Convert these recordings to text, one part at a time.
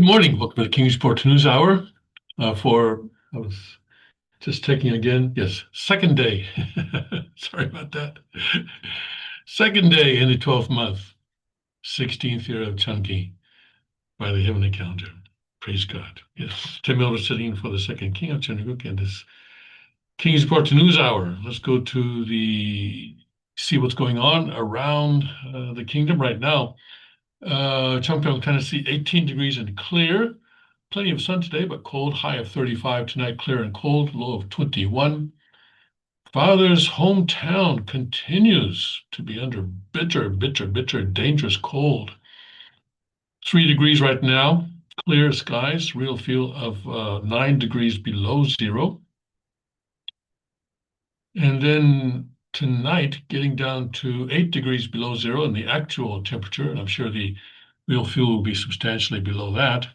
Good morning. Welcome to the Kingsport News Hour. I was just checking again. Yes, second day. Sorry about that. Second day in the 12th month, 16th year of Chunki by the heavenly calendar. Praise God. Yes, Tim Miller sitting in for the second king of Chenuguk and this Kingsport News Hour. Let's go to see what's going on around the kingdom right now. Chongpyeong, Tennessee, 18 degrees and clear. Plenty of sun today, but cold. High of 35 tonight, clear and cold. Low of 21. Father's hometown continues to be under bitter, dangerous cold. 3 degrees right now, clear skies, real feel of 9 degrees below zero. And then tonight, getting down to 8 degrees below zero in the actual temperature, and I'm sure the real feel will be substantially below that.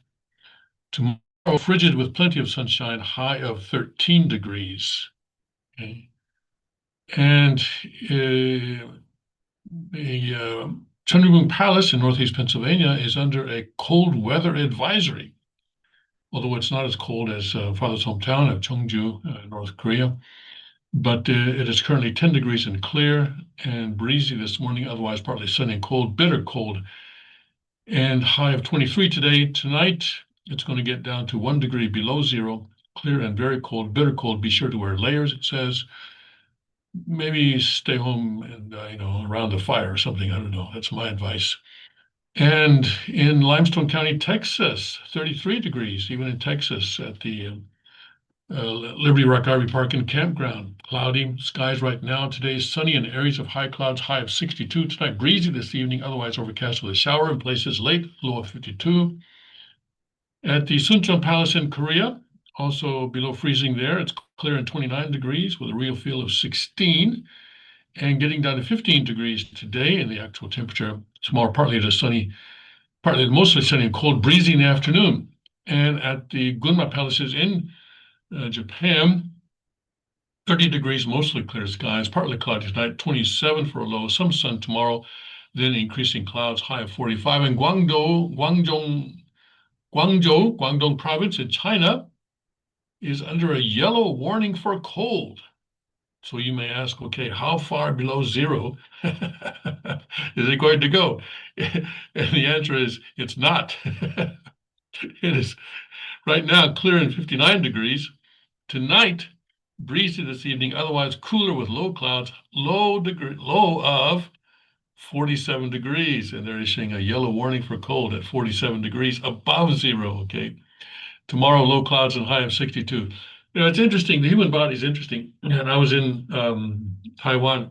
Tomorrow, frigid with plenty of sunshine, high of 13 degrees. Okay. And the Chunryung Palace in Northeast Pennsylvania is under a cold weather advisory, although it's not as cold as Father's hometown of Cheongju, North Korea. But it is currently 10 degrees and clear and breezy this morning, otherwise partly sunny and cold, bitter cold, and high of 23 today. Tonight, it's going to get down to 1 degree below zero, clear and very cold, bitter cold. Be sure to wear layers, it says. Maybe stay home and, around the fire or something. I don't know. That's my advice. And in Limestone County, Texas, 33 degrees, even in Texas at the Liberty Rock RV Park and Campground. Cloudy skies right now. Today sunny in areas of high clouds, high of 62. Tonight breezy this evening, otherwise overcast with a shower in places late, low of 52. At the Suncheon Palace in Korea, also below freezing there. It's clear and 29 degrees with a real feel of 16 and getting down to 15 degrees today in the actual temperature. Tomorrow, partly mostly sunny and cold, breezy in the afternoon. And at the Gunma Palaces in Japan, 30 degrees, mostly clear skies, partly cloudy tonight, 27 for a low, some sun tomorrow, then increasing clouds, high of 45. In Guangdong province in China is under a yellow warning for cold. So you may ask, okay, how far below zero is it going to go? And the answer is it's not. It is right now clear and 59 degrees. Tonight, breezy this evening, otherwise cooler with low clouds, low of 47 degrees. And they're issuing a yellow warning for cold at 47 degrees above zero, okay? Tomorrow, low clouds and high of 62. It's interesting. The human body is interesting. And I was in Taiwan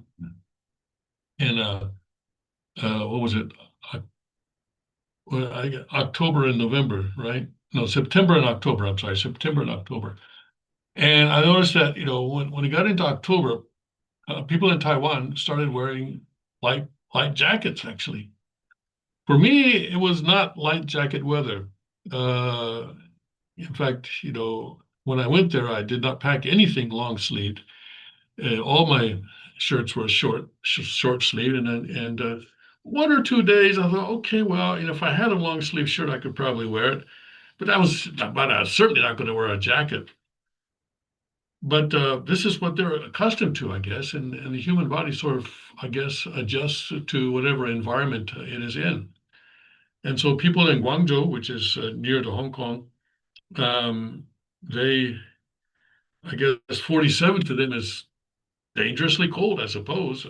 in, what was it? October and November, right? No, September and October. I'm sorry, September and October. And I noticed that, when it got into October, people in Taiwan started wearing light jackets, actually. For me, it was not light jacket weather. In fact, when I went there, I did not pack anything long sleeved. All my shirts were short sleeve, and 1 or 2 days I thought, okay, well, if I had a long sleeve shirt, I could probably wear it, but I was certainly not going to wear a jacket. But this is what they're accustomed to, I guess, and the human body sort of, I guess, adjusts to whatever environment it is in. And so people in Guangzhou, which is near to Hong Kong, they, I guess 47 to them is dangerously cold, I suppose.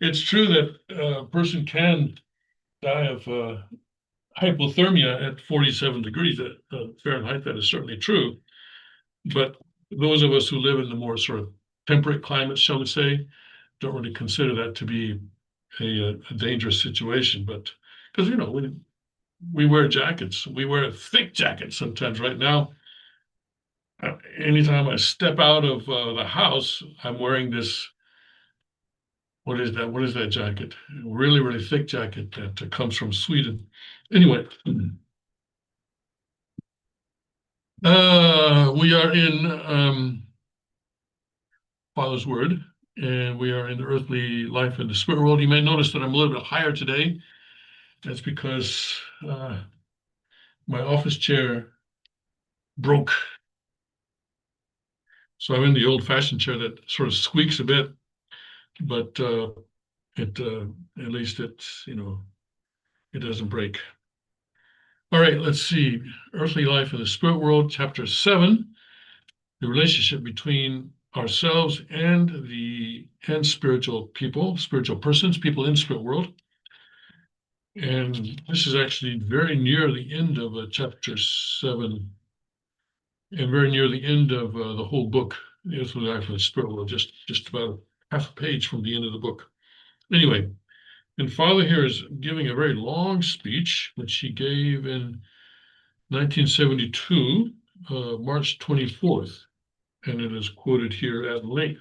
It's true that a person can die of hypothermia at 47 degrees Fahrenheit. That is certainly true. But those of us who live in the more sort of temperate climates, shall we say, don't really consider that to be a dangerous situation. But because, we wear jackets, we wear thick jackets sometimes. Right now, anytime I step out of the house, I'm wearing this. What is that? What is that jacket? Really, really thick jacket that comes from Sweden. Anyway, we are in Father's Word, and we are in the earthly life and the spirit world. You may notice that I'm a little bit higher today. That's because my office chair broke. So I'm in the old-fashioned chair that sort of squeaks a bit, but it at least it's, it doesn't break. All right, let's see. Earthly life in the spirit world, chapter 7, the relationship between ourselves and spiritual people, spiritual persons, people in spirit world. And this is actually very near the end of chapter 7, and very near the end of the whole book, The Earthly Life in the Spirit World, just about half a page from the end of the book. Anyway, and Father here is giving a very long speech, which he gave in 1972, March 24th, and it is quoted here at length,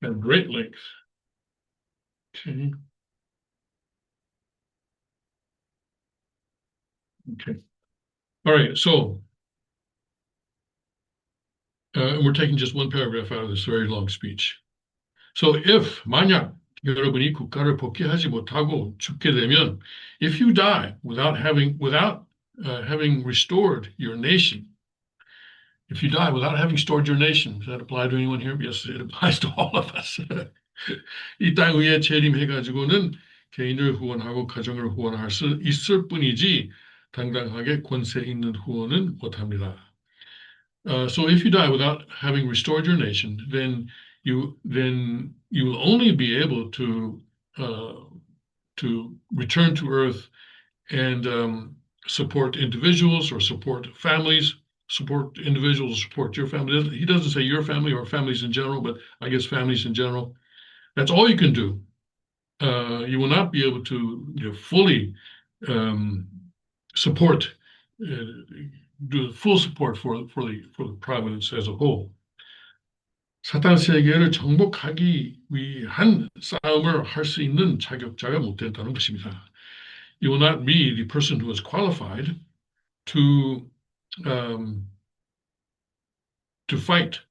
at great length. Okay. Okay. All right. So we're taking just one paragraph out of this very long speech. So if 만약 여러분이 국가를 복귀하지 못하고 죽게 되면, if you die without having restored your nation, if you die without having restored your nation, does that apply to anyone here? Yes, it applies to all of us. 이 땅 위에 재림해가지고는 개인을 후원하고 가정을 후원할 수 있을 뿐이지 당당하게 권세 있는 후원은 못합니다. So if you die without having restored your nation, then you will only be able to return to Earth and support individuals or support families, support individuals, support your family. He doesn't say your family or families in general, but I guess families in general. That's all you can do. You will not be able to fully support, do full support for the providence as a whole. 사탄 세계를 정복하기 위한 싸움을 할 수 있는 자격자가 못 된다는 것입니다. You will not be the person who is qualified to fight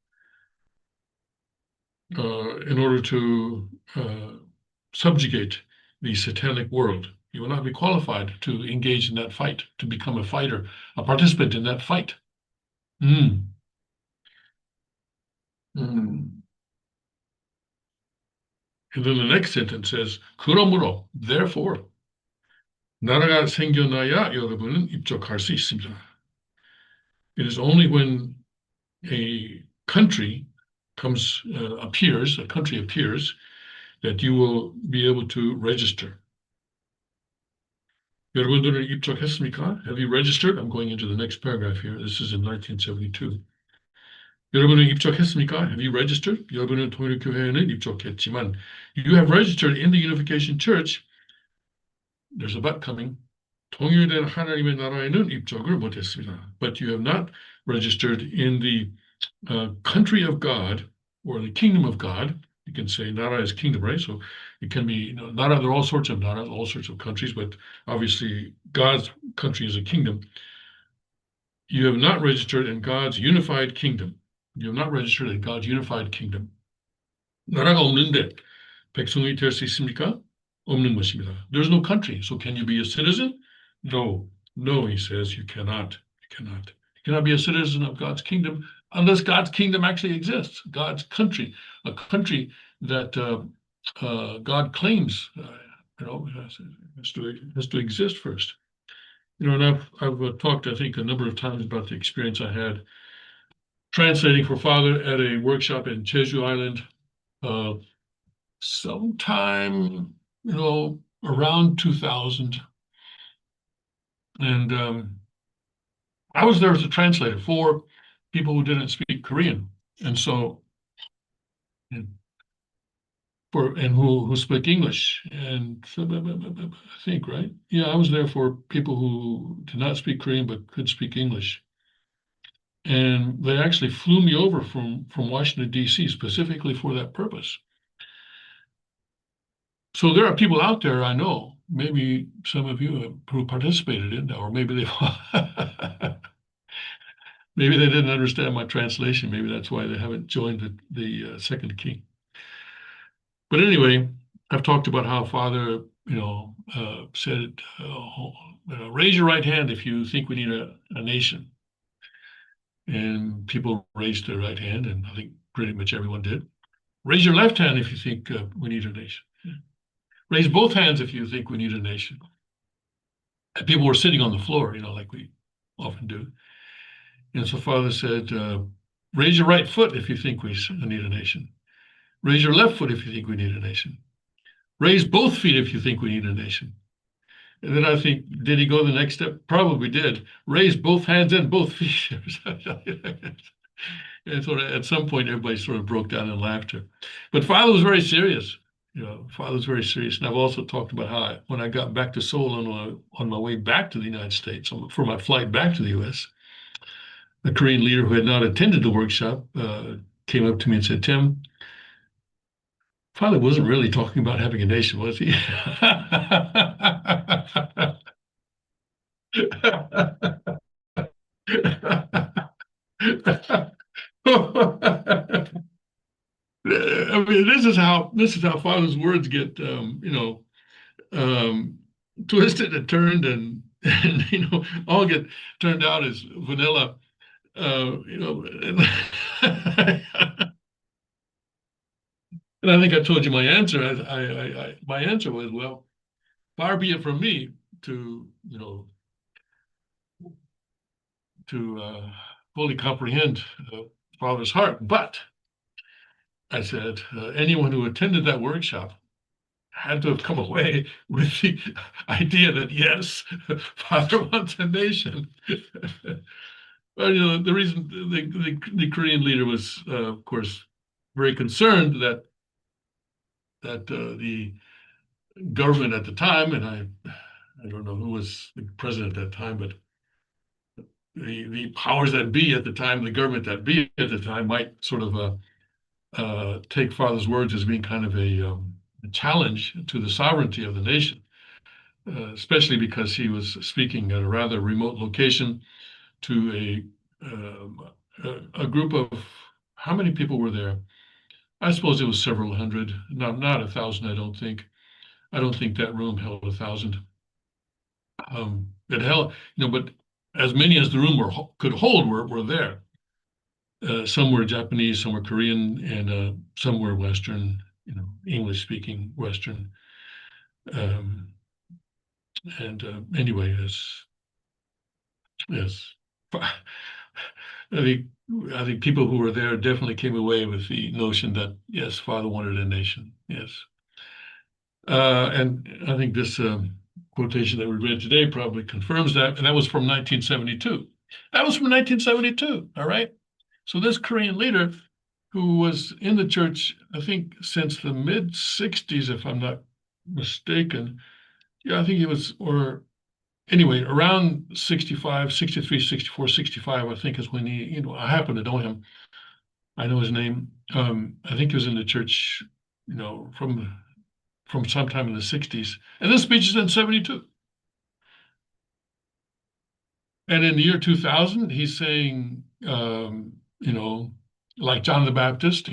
in order to subjugate the satanic world. You will not be qualified to engage in that fight, to become a fighter, a participant in that fight. And then the next sentence says, 그러므로, therefore, 나라가 생겨나야 여러분은 입적할 수 있습니다. It is only when a country appears, that you will be able to register. 여러분들은 입적했습니까? Have you registered? I'm going into the next paragraph here. This is in 1972. 여러분은 입적했습니까? Have you registered? 여러분은 통일교회에는 입적했지만, you have registered in the Unification Church. There's a but coming. 통일된 하나님의 나라에는 입적을 못했습니다. But you have not registered in the country of God or the kingdom of God. You can say Nara is kingdom, right? So it can be, Nara, there are all sorts of Naras, all sorts of countries, but obviously God's country is a kingdom. You have not registered in God's unified kingdom. You have not registered in God's unified kingdom. 나라가 없는데 백성이 될 수 있습니까? 없는 것입니다. There's no country, so can you be a citizen? No, he says, you cannot. You cannot. You cannot be a citizen of God's kingdom unless God's kingdom actually exists. God's country, a country that God claims, has to exist first. And I've talked, I think, a number of times about the experience I had translating for Father at a workshop in Jeju Island, sometime, around 2000. And I was there as a translator for people who didn't speak Korean, and so who speak English, and I think, right? Yeah, I was there for people who did not speak Korean but could speak English. And they actually flew me over from Washington, D.C. specifically for that purpose. So there are people out there I know, maybe some of you who participated in that, or maybe maybe they didn't understand my translation. Maybe that's why they haven't joined the second king. But anyway, I've talked about how Father, said, raise your right hand if you think we need a nation. And people raised their right hand, and I think pretty much everyone did. Raise your left hand if you think we need a nation. Raise both hands if you think we need a nation. And people were sitting on the floor, like we often do. And so Father said, raise your right foot if you think we need a nation. Raise your left foot if you think we need a nation. Raise both feet if you think we need a nation. And then I think, did he go the next step? Probably did. Raise both hands and both feet. And sort of at some point, everybody sort of broke down in laughter. But Father was very serious. Father was very serious. And I've also talked about how when I got back to Seoul on my way back to the United States for my flight back to the U.S., a Korean leader who had not attended the workshop came up to me and said, "Tim, Father wasn't really talking about having a nation, was he?" I mean, this is how Father's words get, um, twisted and turned, and all get turned out as vanilla. And, and I think I told you my answer. My answer was, well, far be it from me to fully comprehend Father's heart, but I said, anyone who attended that workshop had to have come away with the idea that yes, Father wants a nation. Well, the reason the Korean leader was, of course, very concerned that the government at the time, and I don't know who was the president at that time, but the powers that be at the time, the government that be at the time, might sort of take Father's words as being kind of a challenge to the sovereignty of the nation, especially because he was speaking at a rather remote location to a group of, how many people were there? I suppose it was several hundred, not 1,000. I don't think that room held 1,000. It held, but as many as the room could hold were there. Some were Japanese, some were Korean, and some were Western, English speaking Western. Um, and anyway, yes, I think I think people who were there definitely came away with the notion that yes, Father wanted a nation. Yes, and I think this quotation that we read today probably confirms that, and that was from 1972. That was from 1972. All right. So this Korean leader, who was in the church, I think since the mid 60s, if I'm not mistaken. Yeah, I think he was, or anyway, around 65, 63, 64, 65, I think is when he, I happen to know him. I know his name. I think he was in the church, from sometime in the 60s. And this speech is in 72. And in the year 2000, he's saying, like John the Baptist,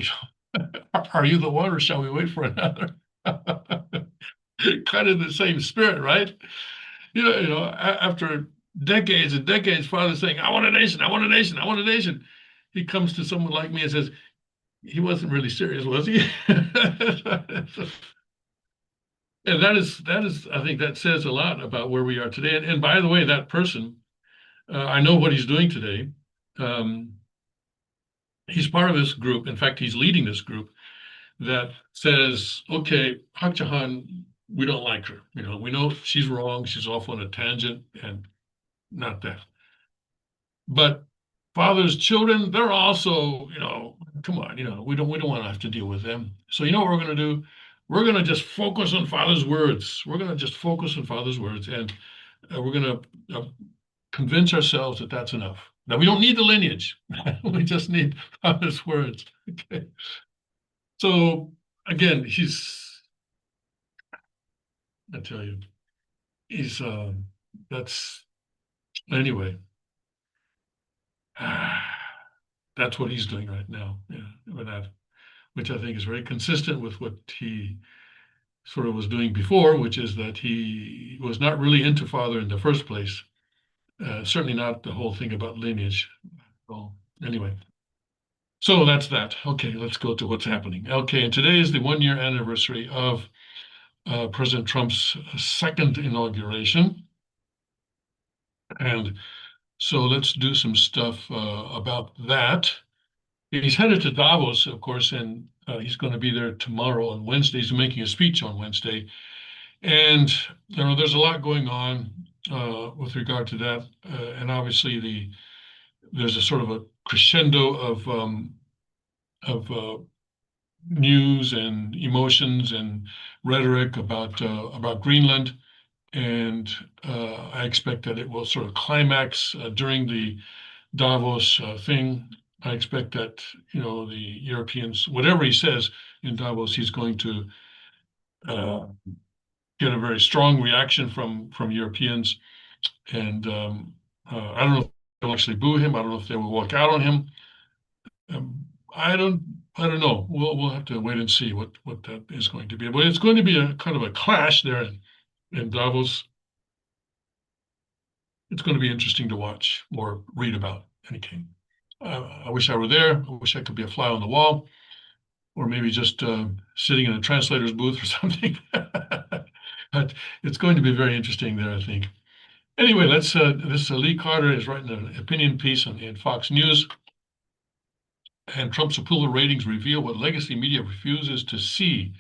are you the one or shall we wait for another? Kind of the same spirit, right? After decades and decades, Father saying, I want a nation, I want a nation, I want a nation. He comes to someone like me and says, he wasn't really serious, was he? And that is, I think that says a lot about where we are today. And by the way, that person, I know what he's doing today. Um, he's part of this group. In fact, he's leading this group that says, okay, Hak Ja Han, we don't like her. We know she's wrong. She's off on a tangent and not that. But Father's children, they're also, come on, we don't want to have to deal with them. So you know what we're going to do? We're going to just focus on Father's words. We're going to just focus on Father's words, and we're going to convince ourselves that that's enough. Now we don't need the lineage. We just need Father's words. Okay. So again, I tell you, he's that's anyway. That's what he's doing right now. Yeah, with that, which I think is very consistent with what he sort of was doing before, which is that he was not really into father in the first place. Certainly not the whole thing about lineage. Well, anyway, so that's that. Okay, let's go to what's happening. Okay, and today is the 1 year anniversary of President Trump's second inauguration. And so let's do some stuff about that. He's headed to Davos, of course, and he's going to be there tomorrow on Wednesday. He's making a speech on Wednesday. And there's a lot going on with regard to that. And obviously there's a sort of a crescendo of news and emotions and rhetoric about Greenland. And I expect that it will sort of climax during the Davos thing. I expect that, the Europeans, whatever he says in Davos, he's going to get a very strong reaction from Europeans. And I don't know if they'll actually boo him. I don't know if they will walk out on him. I don't know. We'll have to wait and see what that is going to be. But it's going to be a kind of a clash there in Davos. It's going to be interesting to watch or read about. Anything. I wish I were there. I wish I could be a fly on the wall, or maybe just sitting in a translator's booth or something. But it's going to be very interesting there, I think. Anyway, this Lee Carter is writing an opinion piece in Fox News, and Trump's approval ratings reveal what legacy media refuses to see.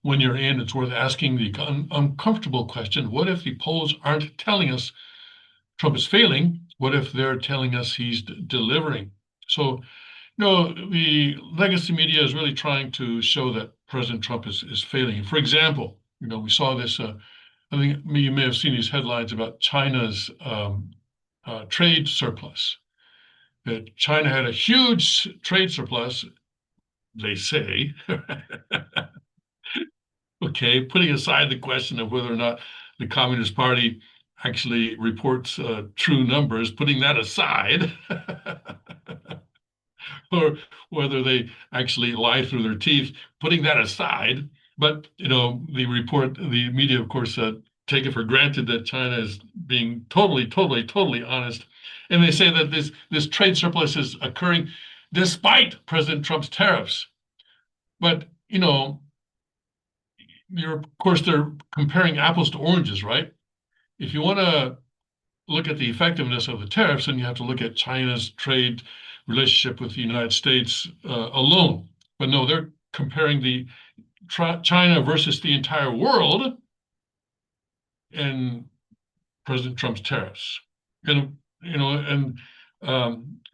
When you're in, it's worth asking the uncomfortable question: what if the polls aren't telling us Trump is failing? What if they're telling us he's delivering? So, the legacy media is really trying to show that President Trump is failing. For example, we saw this. I think you may have seen these headlines about China's trade surplus. That China had a huge trade surplus, they say. Okay, putting aside the question of whether or not the Communist Party actually reports true numbers, putting that aside, or whether they actually lie through their teeth, putting that aside. But the media, of course, take it for granted that China is being totally honest, and they say that this trade surplus is occurring despite President Trump's tariffs. But of course, they're comparing apples to oranges, right? If you want to look at the effectiveness of the tariffs, then you have to look at China's trade relationship with the United States alone. But no, they're comparing the China versus the entire world and President Trump's tariffs. And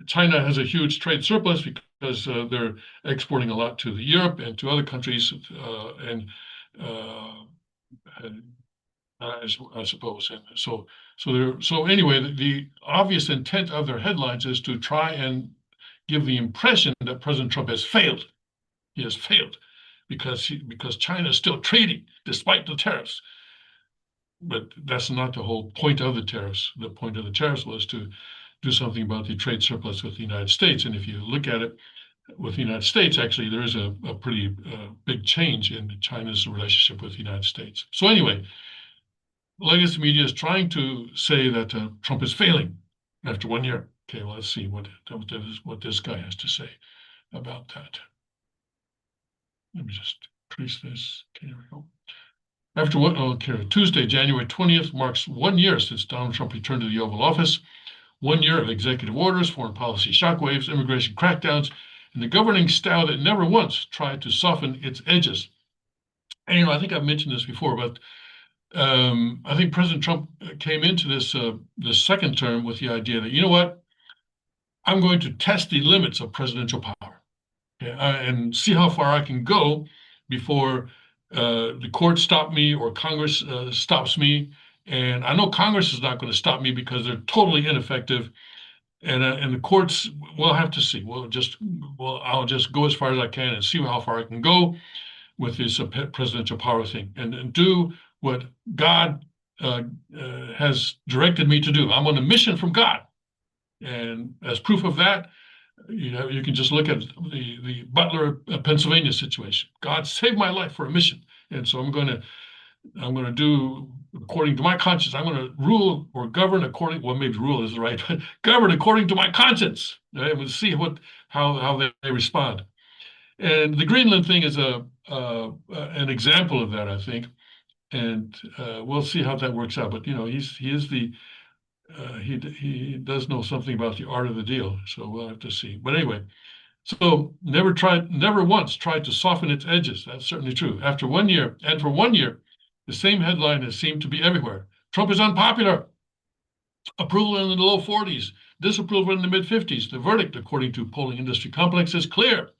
China has a huge trade surplus because they're exporting a lot to Europe and to other countries, and I suppose. And so anyway, the obvious intent of their headlines is to try and give the impression that President Trump has failed. He has failed because China is still trading despite the tariffs. But that's not the whole point of the tariffs. The point of the tariffs was to do something about the trade surplus with the United States. And if you look at it with the United States, actually, there is a pretty big change in China's relationship with the United States. So anyway, legacy media is trying to say that Trump is failing after 1 year. Okay, well, let's see what this guy has to say about that. Let me just increase this. Okay, here we go. Tuesday, January 20th, marks 1 year since Donald Trump returned to the Oval Office. 1 year of executive orders, foreign policy shockwaves, immigration crackdowns, and the governing style that never once tried to soften its edges. And I think I've mentioned this before, but I think President Trump came into this second term with the idea that, I'm going to test the limits of presidential power, and see how far I can go before the courts stop me or Congress stops me. And I know Congress is not going to stop me because they're totally ineffective. And the courts, we'll have to see. I'll just go as far as I can and see how far I can go with this presidential power thing, and do what God has directed me to do. I'm on a mission from God. And as proof of that, you can just look at the Butler, Pennsylvania situation. God saved my life for a mission. And so I'm going to do according to my conscience. I'm going to rule or govern according, well, maybe rule is the right, but govern according to my conscience. Right? We'll see how they respond. And the Greenland thing is an example of that, I think. And we'll see how that works out. But he does know something about the art of the deal, so we'll have to see. But anyway, so never once tried to soften its edges. That's certainly true. After 1 year, and for 1 year, the same headline has seemed to be everywhere. Trump is unpopular. Approval in the low 40s, disapproval in the mid 50s. The verdict, according to polling industry complex, is clear.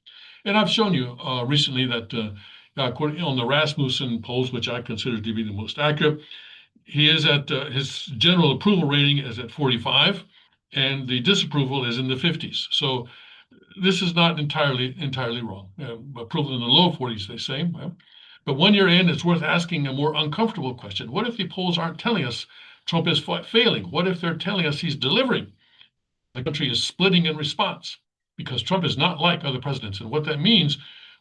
And I've shown you recently that according on the Rasmussen polls, which I consider to be the most accurate, he is at his general approval rating is at 45, and the disapproval is in the 50s. So this is not entirely wrong. Approval in the low 40s, they say. But 1 year in, it's worth asking a more uncomfortable question. What if the polls aren't telling us Trump is failing? What if they're telling us he's delivering? The country is splitting in response because Trump is not like other presidents. And what that means,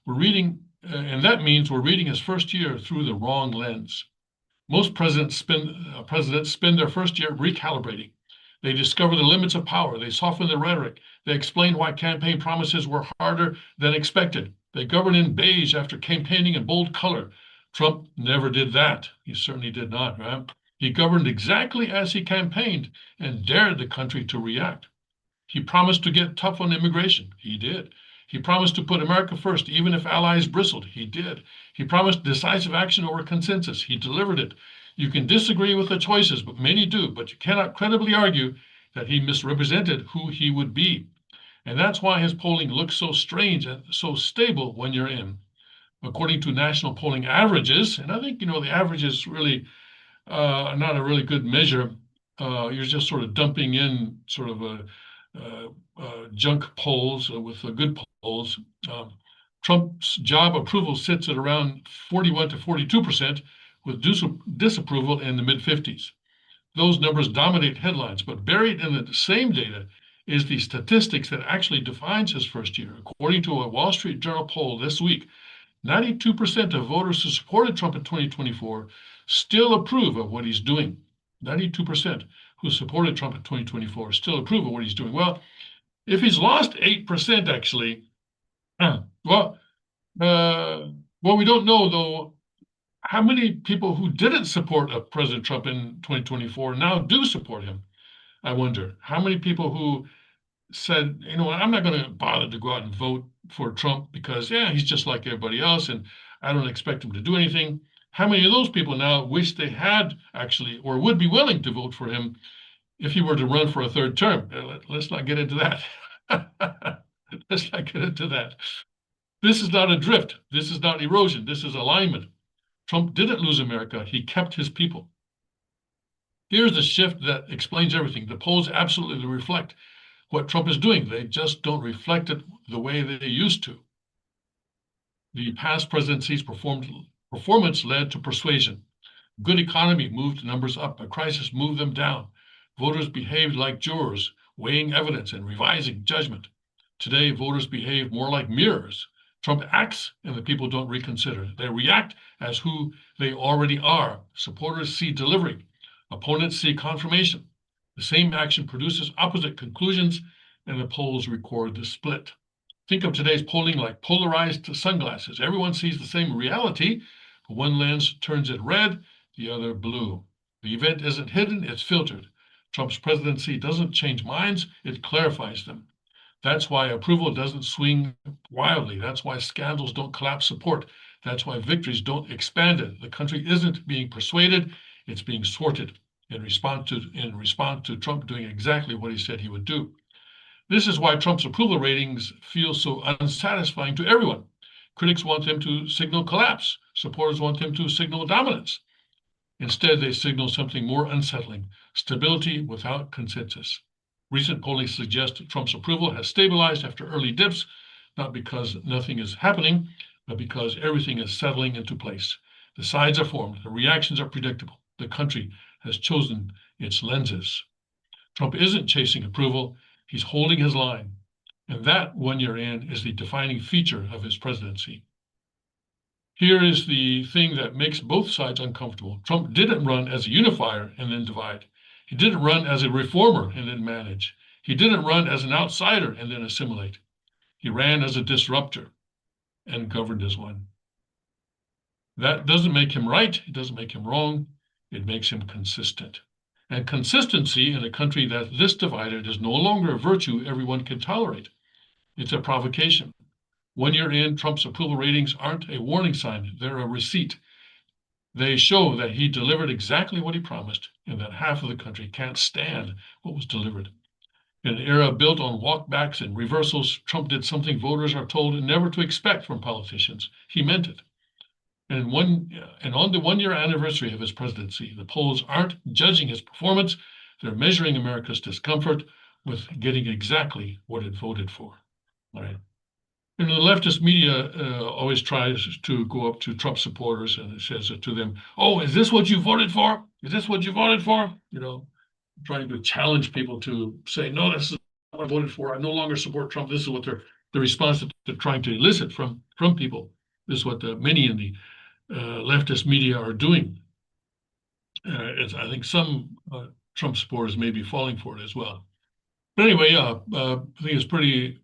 we're reading his first year through the wrong lens. Most presidents spend their first year recalibrating. They discover the limits of power. They soften the rhetoric. They explain why campaign promises were harder than expected. They govern in beige after campaigning in bold color. Trump never did that. He certainly did not, right? He governed exactly as he campaigned and dared the country to react. He promised to get tough on immigration. He did. He promised to put America first, even if allies bristled. He did. He promised decisive action over consensus. He delivered it. You can disagree with the choices, but many do. But you cannot credibly argue that he misrepresented who he would be. And that's why his polling looks so strange and so stable 1 year in. According to national polling averages, and I think, the average is really not a really good measure. You're just sort of dumping in sort of a junk polls with good polls. Trump's job approval sits at around 41 to 42%, with disapproval in the mid 50s. Those numbers dominate headlines, but buried in the same data is the statistics that actually defines his first year. According to a Wall Street Journal poll this week, 92% of voters who supported Trump in 2024 still approve of what he's doing. 92% who supported Trump in 2024 still approve of what he's doing. Well, if he's lost 8%, actually, well, we don't know, though, how many people who didn't support President Trump in 2024 now do support him. I wonder how many people who said, I'm not going to bother to go out and vote for Trump because, he's just like everybody else, and I don't expect him to do anything. How many of those people now wish they had actually, or would be willing to vote for him if he were to run for a third term? Let's not get into that. Let's not get into that. This is not a drift. This is not erosion. This is alignment. Trump didn't lose America. He kept his people. Here's the shift that explains everything. The polls absolutely reflect what Trump is doing. They just don't reflect it the way they used to. The past presidency's performance led to persuasion. Good economy moved numbers up. A crisis moved them down. Voters behaved like jurors, weighing evidence and revising judgment. Today, voters behave more like mirrors. Trump acts and the people don't reconsider. They react as who they already are. Supporters see delivery. Opponents see confirmation. The same action produces opposite conclusions, and the polls record the split. Think of today's polling like polarized sunglasses. Everyone sees the same reality, but one lens turns it red, the other blue. The event isn't hidden, it's filtered. Trump's presidency doesn't change minds, it clarifies them. That's why approval doesn't swing wildly. That's why scandals don't collapse support. That's why victories don't expand it. The country isn't being persuaded, it's being sorted in response to Trump doing exactly what he said he would do. This is why Trump's approval ratings feel so unsatisfying to everyone. Critics want him to signal collapse. Supporters want him to signal dominance. Instead, they signal something more unsettling: stability without consensus. Recent polling suggests Trump's approval has stabilized after early dips, not because nothing is happening, but because everything is settling into place. The sides are formed, the reactions are predictable. The country has chosen its lenses. Trump isn't chasing approval, he's holding his line. And that 1 year in is the defining feature of his presidency. Here is the thing that makes both sides uncomfortable. Trump didn't run as a unifier and then divide. He didn't run as a reformer and then manage. He didn't run as an outsider and then assimilate. He ran as a disruptor and governed as one. That doesn't make him right. It doesn't make him wrong. It makes him consistent. And consistency in a country that's this divided is no longer a virtue everyone can tolerate. It's a provocation. 1 year in, Trump's approval ratings aren't a warning sign, they're a receipt. They show that he delivered exactly what he promised and that half of the country can't stand what was delivered. In an era built on walkbacks and reversals, Trump did something voters are told never to expect from politicians. He meant it. And on the 1 year anniversary of his presidency, the polls aren't judging his performance, they're measuring America's discomfort with getting exactly what it voted for. All right. The leftist media always tries to go up to Trump supporters and it says to them, "Oh, is this what you voted for? Is this what you voted for?" Trying to challenge people to say, "No, this is what I voted for. I no longer support Trump." This is what the response that they're trying to elicit from people. This is what many in the leftist media are doing. I think some Trump supporters may be falling for it as well. But anyway, I think it's pretty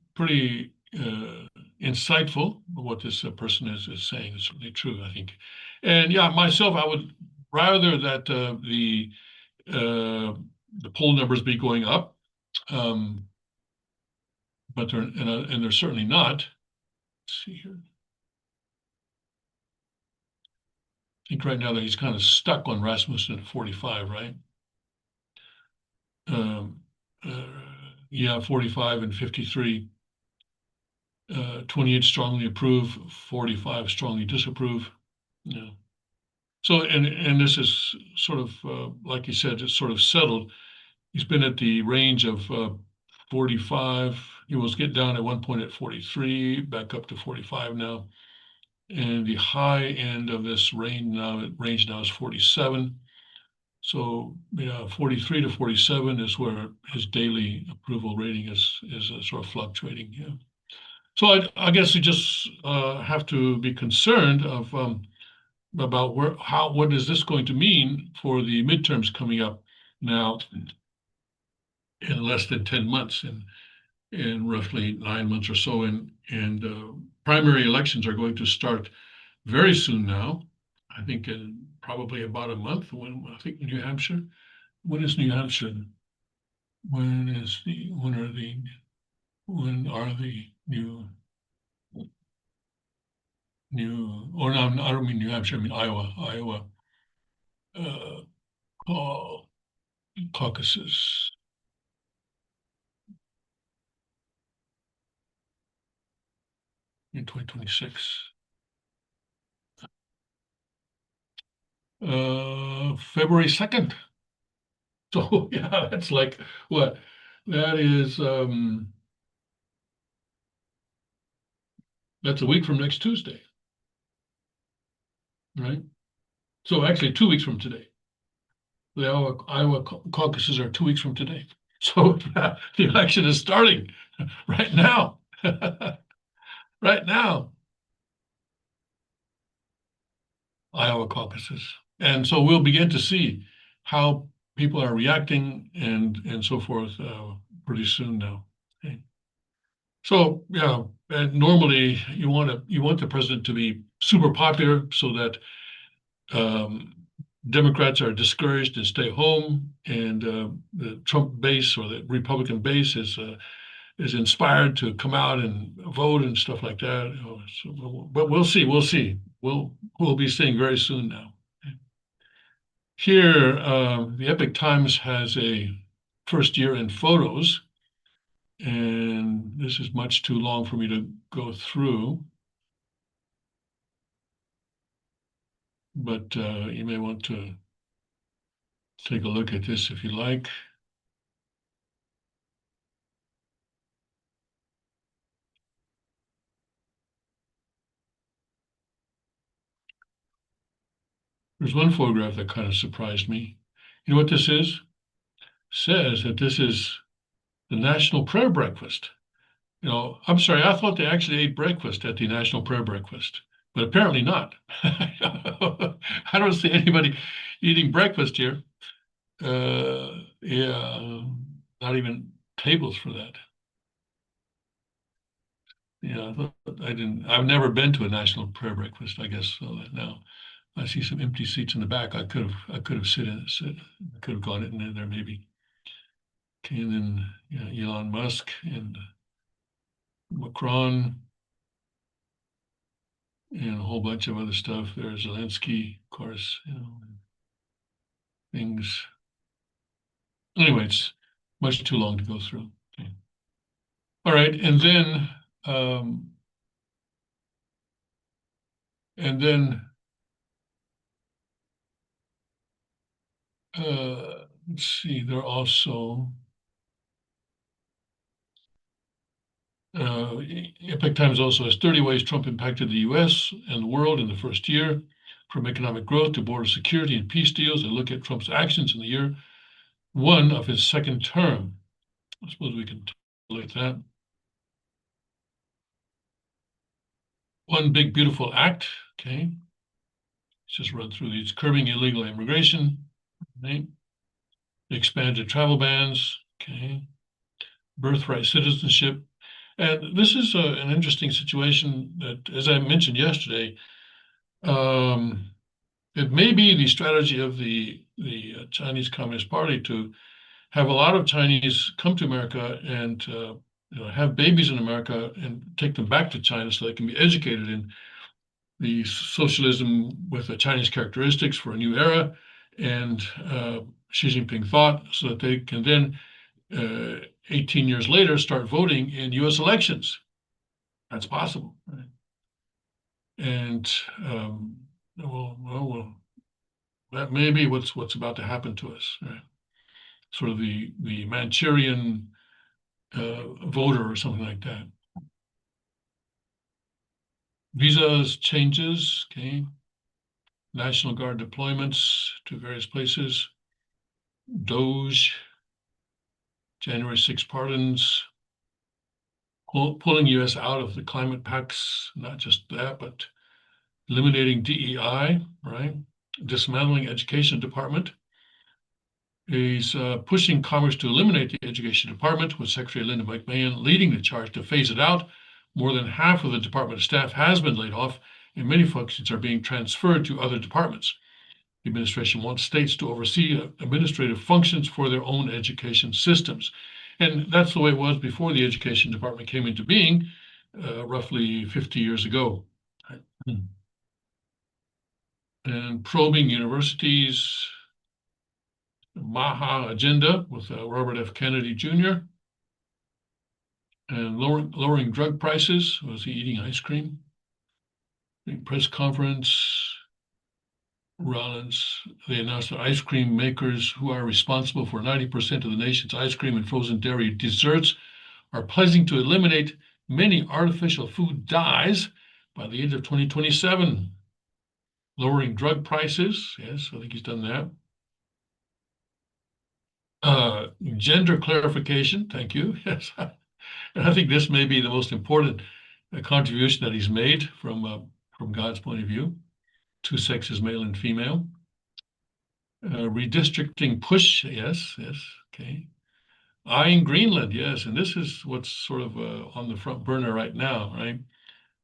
insightful what this person is saying. Is certainly true, I think. And yeah, myself, I would rather that the poll numbers be going up, but they're certainly not. Let's see here. I think right now that he's kind of stuck on Rasmussen at 45, right? Yeah, 45 and 53. 28 strongly approve, 45 strongly disapprove. Yeah. So, and this is sort of, like you said, it's sort of settled. He's been at the range of 45. He was get down at one point at 43, back up to 45 now. And the high end of this range now is 47. So yeah, 43 to 47 is where his daily approval rating is sort of fluctuating. Yeah. So I guess you just have to be concerned about what is this going to mean for the midterms coming up now in less than 10 months, in roughly 9 months or so, and primary elections are going to start very soon now. I think in probably about a month. I think New Hampshire. When is New Hampshire? When are the or no, I don't mean New Hampshire, I mean Iowa caucuses. In 2026. February 2nd. So yeah, that's like what? That is that's a week from next Tuesday, right? So actually 2 weeks from today. The Iowa caucuses are 2 weeks from today. So the election is starting right now. Right now. Iowa caucuses. And so we'll begin to see how people are reacting and so forth pretty soon now. Okay. So yeah, and normally you want the president to be super popular so that Democrats are discouraged and stay home, and the Trump base or the Republican base is inspired to come out and vote and stuff like that. But we'll see. We'll be seeing very soon now. Here, the Epoch Times has a first year in photos, and this is much too long for me to go through. But you may want to take a look at this if you like. There's one photograph that kind of surprised me. You know what this is? It says that this is the National Prayer Breakfast. I'm sorry, I thought they actually ate breakfast at the National Prayer Breakfast. but apparently not. I don't see anybody eating breakfast here. Yeah, not even tables for that. Yeah, I didn't. I've never been to a national prayer breakfast. I guess so. That now I see some empty seats in the back. I could have sit. I could have gone in there maybe. Okay, and then Elon Musk and Macron and a whole bunch of other stuff. There's Zelensky, of course. Things. Anyway, it's much too long to go through. Okay. All right, um, and then let's see. There are also Epoch Times also has 30 ways Trump impacted the U.S. and the world in the first year, from economic growth to border security and peace deals. They look at Trump's actions in the year one of his second term. I suppose we can look at that. One big beautiful act. Okay, let's just run through these: curbing illegal immigration. Okay. Expanded travel bans. Okay, birthright citizenship. And this is an interesting situation that, as I mentioned yesterday, um, it may be the strategy of the Chinese Communist Party to have a lot of Chinese come to America and have babies in America and take them back to China so they can be educated in the socialism with the Chinese characteristics for a new era and Xi Jinping thought, so that they can then 18 years later start voting in U.S. elections. That's possible, right? And well, that may be what's about to happen to us, right? Sort of the Manchurian voter or something like that. Visas changes, okay. National Guard deployments to various places. Doge, January 6 pardons, pulling U.S. out of the climate pacts, not just that, but eliminating DEI, right? Dismantling education department. He's pushing Congress to eliminate the education department, with Secretary Linda McMahon leading the charge to phase it out. More than half of the department staff has been laid off, and many functions are being transferred to other departments. The administration wants states to oversee administrative functions for their own education systems. And that's the way it was before the education department came into being, roughly 50 years ago. And probing universities, MAHA agenda with Robert F. Kennedy Jr. And lowering drug prices. Was he eating ice cream? Press conference. Rollins, they announced that ice cream makers, who are responsible for 90% of the nation's ice cream and frozen dairy desserts, are pledging to eliminate many artificial food dyes by the end of 2027. Lowering drug prices. Yes, I think he's done that. Gender clarification. Thank you. Yes. And I think this may be the most important contribution that he's made from God's point of view. Two sexes, male and female. Redistricting push, yes, okay. Eyeing Greenland, yes, and this is what's sort of on the front burner right now, right?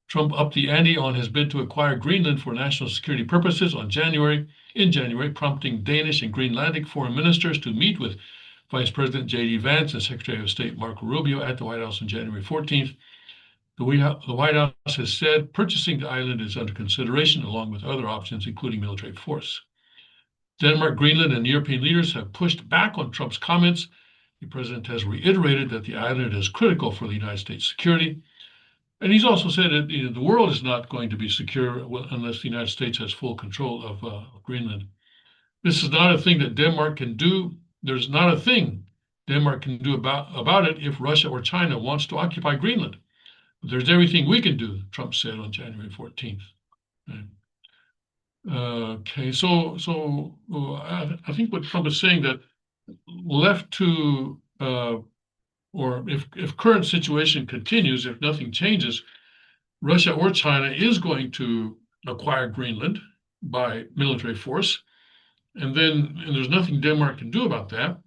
Trump upped the ante on his bid to acquire Greenland for national security purposes in January, prompting Danish and Greenlandic foreign ministers to meet with Vice President J.D. Vance and Secretary of State Marco Rubio at the White House on January 14th. The White House has said purchasing the island is under consideration, along with other options, including military force. Denmark, Greenland, and European leaders have pushed back on Trump's comments. The president has reiterated that the island is critical for the United States' security. And he's also said that the world is not going to be secure unless the United States has full control of Greenland. This is not a thing that Denmark can do. There's not a thing Denmark can do about it if Russia or China wants to occupy Greenland. But there's everything we can do, Trump said on January 14th. Right? Okay, so I think what Trump is saying, that left to or if current situation continues, if nothing changes, Russia or China is going to acquire Greenland by military force, and there's nothing Denmark can do about that.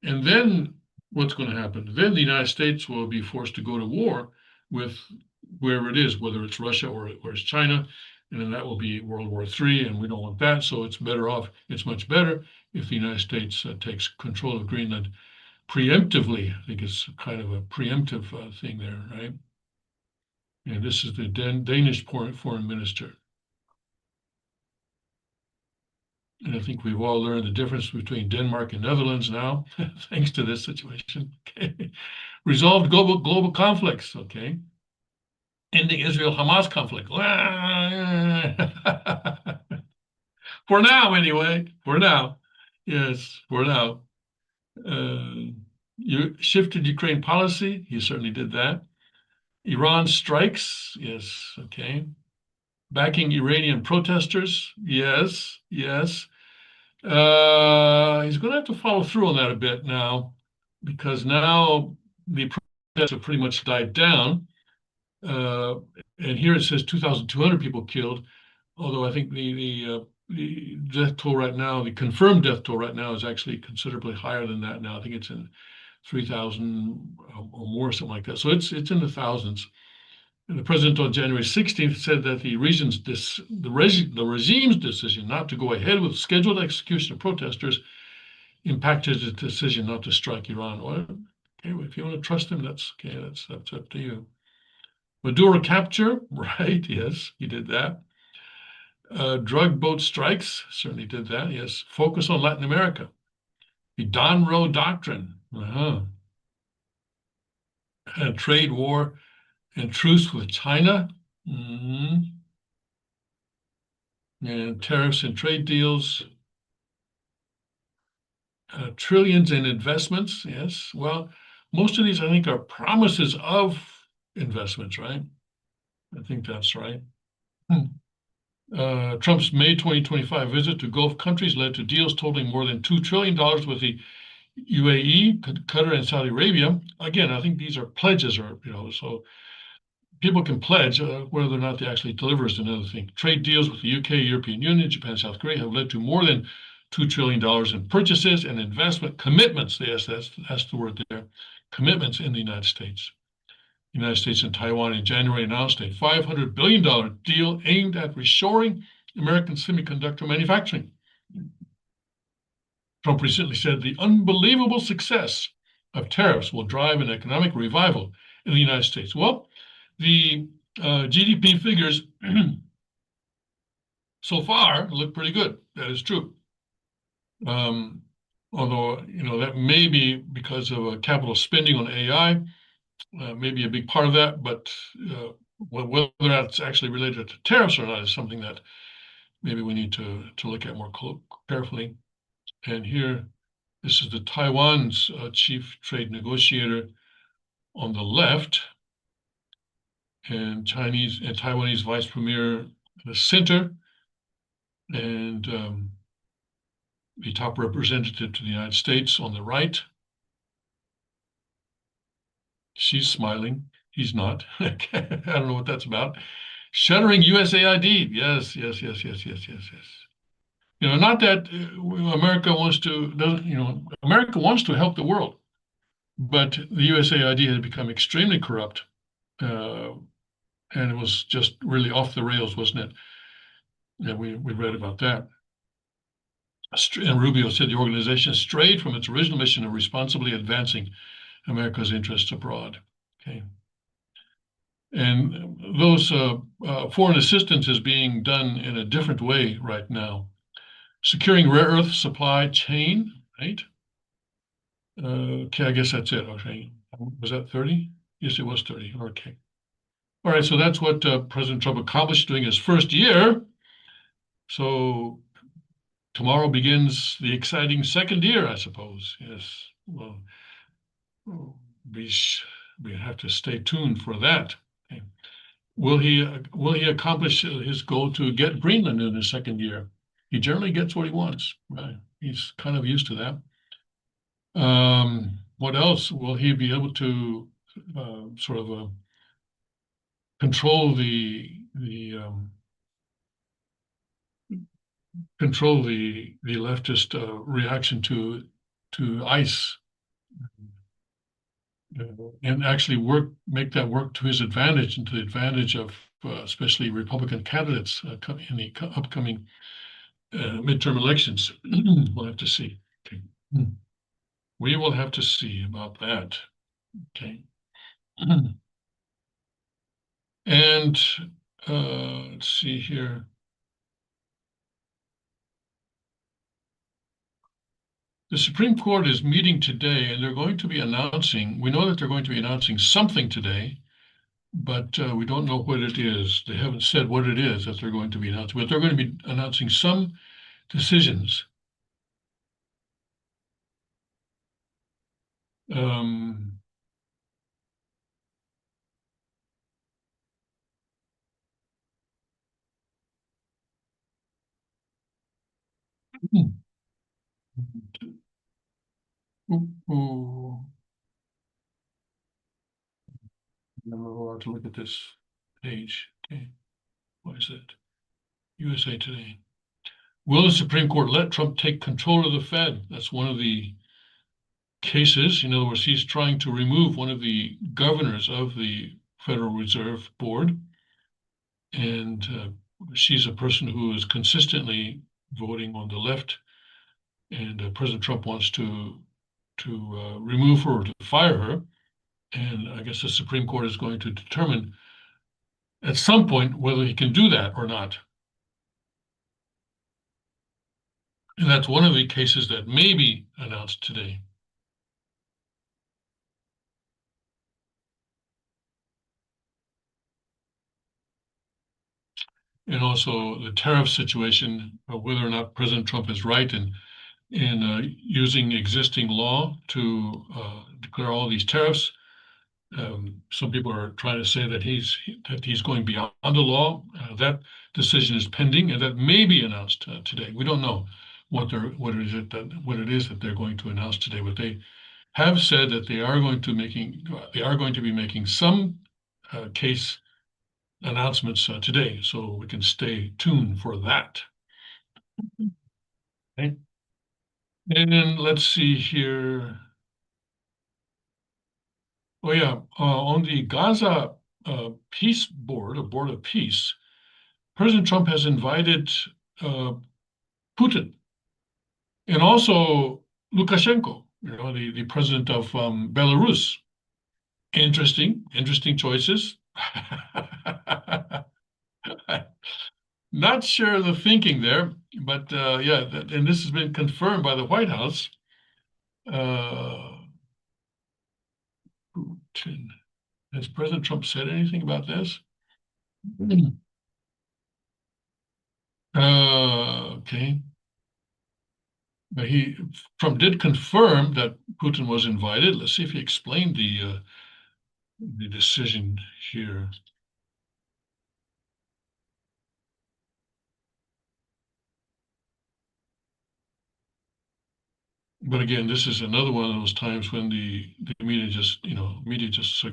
And then what's going to happen? Then the United States will be forced to go to war with wherever it is, whether it's Russia or it's China, and then that will be World War III, and we don't want that. So it's better off. It's much better if the United States takes control of Greenland preemptively. I think it's kind of a preemptive thing there, right? And this is the Danish foreign minister. And I think we've all learned the difference between Denmark and Netherlands now, thanks to this situation. Okay. Resolved global conflicts. Okay. Ending Israel-Hamas conflict. For now, anyway. For now. Yes, for now. You shifted Ukraine policy. He certainly did that. Iran strikes. Yes. Okay. Backing Iranian protesters. Yes. Yes. He's going to have to follow through on that a bit now, because now the protests have pretty much died down. And here it says 2,200 people killed, although I think the death toll right now, the confirmed death toll right now, is actually considerably higher than that now. I think it's in 3,000 or more, something like that. So it's in the thousands. And the president on January 16th said that the regime's decision not to go ahead with scheduled execution of protesters impacted his decision not to strike Iran. Well, okay, if you want to trust him, that's okay. That's up to you. Maduro capture, right? Yes, he did that. Drug boat strikes, certainly did that. Yes. Focus on Latin America. The Don Road Doctrine. And trade war and truce with China. And tariffs and trade deals. Trillions in investments. Yes. Well, most of these, I think, are promises of investments, right? I think that's right. Trump's May 2025 visit to Gulf countries led to deals totaling more than $2 trillion with the UAE, Qatar, and Saudi Arabia. Again, I think these are pledges, or so people can pledge. Whether or not they actually deliver is another thing. Trade deals with the UK, European Union, Japan, South Korea have led to more than $2 trillion in purchases and investment commitments. Yes, that's the word there. Commitments in the United States. The United States and Taiwan in January announced a $500 billion deal aimed at reshoring American semiconductor manufacturing. Trump recently said the unbelievable success of tariffs will drive an economic revival in the United States. Well, the GDP figures so far look pretty good. That is true. Although, that may be because of capital spending on AI, maybe a big part of that, but whether that's actually related to tariffs or not is something that maybe we need to look at more carefully. And here, this is the Taiwan's chief trade negotiator on the left, and Chinese and Taiwanese vice premier in the center, and the top representative to the United States on the right. She's smiling. He's not. I don't know what that's about. Shuttering USAID. Yes. Not that America wants to, America wants to help the world, but the USAID has become extremely corrupt. And it was just really off the rails, wasn't it? Yeah, we read about that. And Rubio said the organization strayed from its original mission of responsibly advancing America's interests abroad. Okay. And those foreign assistance is being done in a different way right now. Securing rare earth supply chain, right? Okay, I guess that's it. Okay. Was that 30? Yes, it was 30. Okay. All right, so that's what President Trump accomplished during his first year. So tomorrow begins the exciting second year, I suppose. Yes. Well, we have to stay tuned for that. Okay. Will he accomplish his goal to get Greenland in his second year? He generally gets what he wants. Right? He's kind of used to that. What else? Will he be able to sort of control the leftist reaction to ICE, and actually make that work to his advantage and to the advantage of especially Republican candidates in the upcoming midterm elections. We'll have to see. Okay. We will have to see about that. Okay. And let's see here. The Supreme Court is meeting today, and they're going to be announcing, we know that they're going to be announcing something today, but we don't know what it is. They haven't said what it is that they're going to be announcing, but they're going to be announcing some decisions. Um, oh, we'll have to look at this page. Okay, what is it? USA Today. Will the Supreme Court let Trump take control of the Fed? That's one of the cases. In other words, he's trying to remove one of the governors of the Federal Reserve Board. And she's a person who is consistently voting on the left. And President Trump wants to remove her or to fire her. And I guess the Supreme Court is going to determine at some point whether he can do that or not. And that's one of the cases that may be announced today. And also the tariff situation, whether or not President Trump is right in using existing law to declare all these tariffs. Some people are trying to say that he's going beyond the law. That decision is pending, and that may be announced today. We don't know what it is that they're going to announce today, but they have said that they are going to be making some case announcements today, so we can stay tuned for that. Okay. And let's see here. Oh yeah, on the Gaza Peace Board, a board of peace, President Trump has invited Putin and also Lukashenko, the president of Belarus. Interesting choices. Not sure of the thinking there, but yeah, and this has been confirmed by the White House. Putin. Has President Trump said anything about this? Okay. But Trump did confirm that Putin was invited. Let's see if he explained the decision here. But again, this is another one of those times when the media just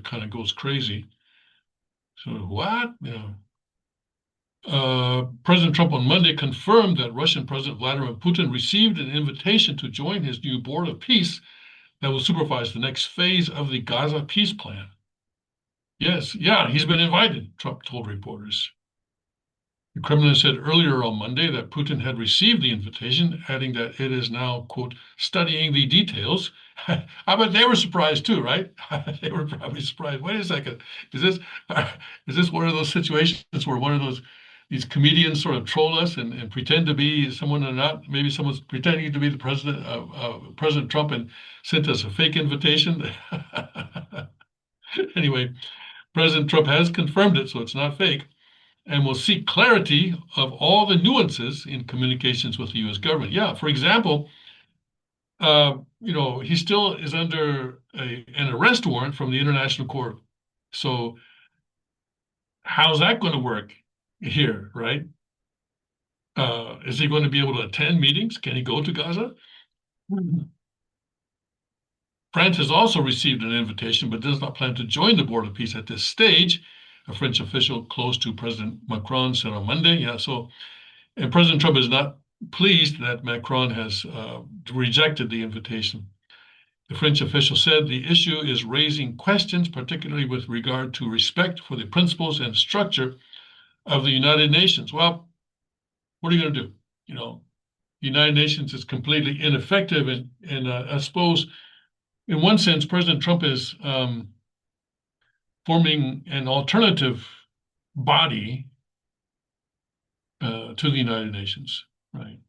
kind of goes crazy. So what? President Trump on Monday confirmed that Russian President Vladimir Putin received an invitation to join his new board of peace that will supervise the next phase of the Gaza peace plan. Yes, yeah, he's been invited, Trump told reporters. The Kremlin said earlier on Monday that Putin had received the invitation, adding that it is now, quote, studying the details. I bet they were surprised too, right? They were probably surprised. Wait a second, is this one of those situations where these comedians sort of troll us and pretend to be someone they're not? Maybe someone's pretending to be the president, President Trump, and sent us a fake invitation. Anyway, President Trump has confirmed it, so it's not fake, and will seek clarity of all the nuances in communications with the U.S. government. Yeah, for example, he still is under an arrest warrant from the International Court. So how's that going to work here, right? Is he going to be able to attend meetings? Can he go to Gaza? France has also received an invitation, but does not plan to join the Board of Peace at this stage. a French official close to President Macron said on Monday. Yeah, so, and President Trump is not pleased that Macron has rejected the invitation. The French official said the issue is raising questions, particularly with regard to respect for the principles and structure of the United Nations. Well, what are you going to do? You know, the United Nations is completely ineffective, and I suppose, in one sense, President Trump is forming an alternative body to the United Nations, right?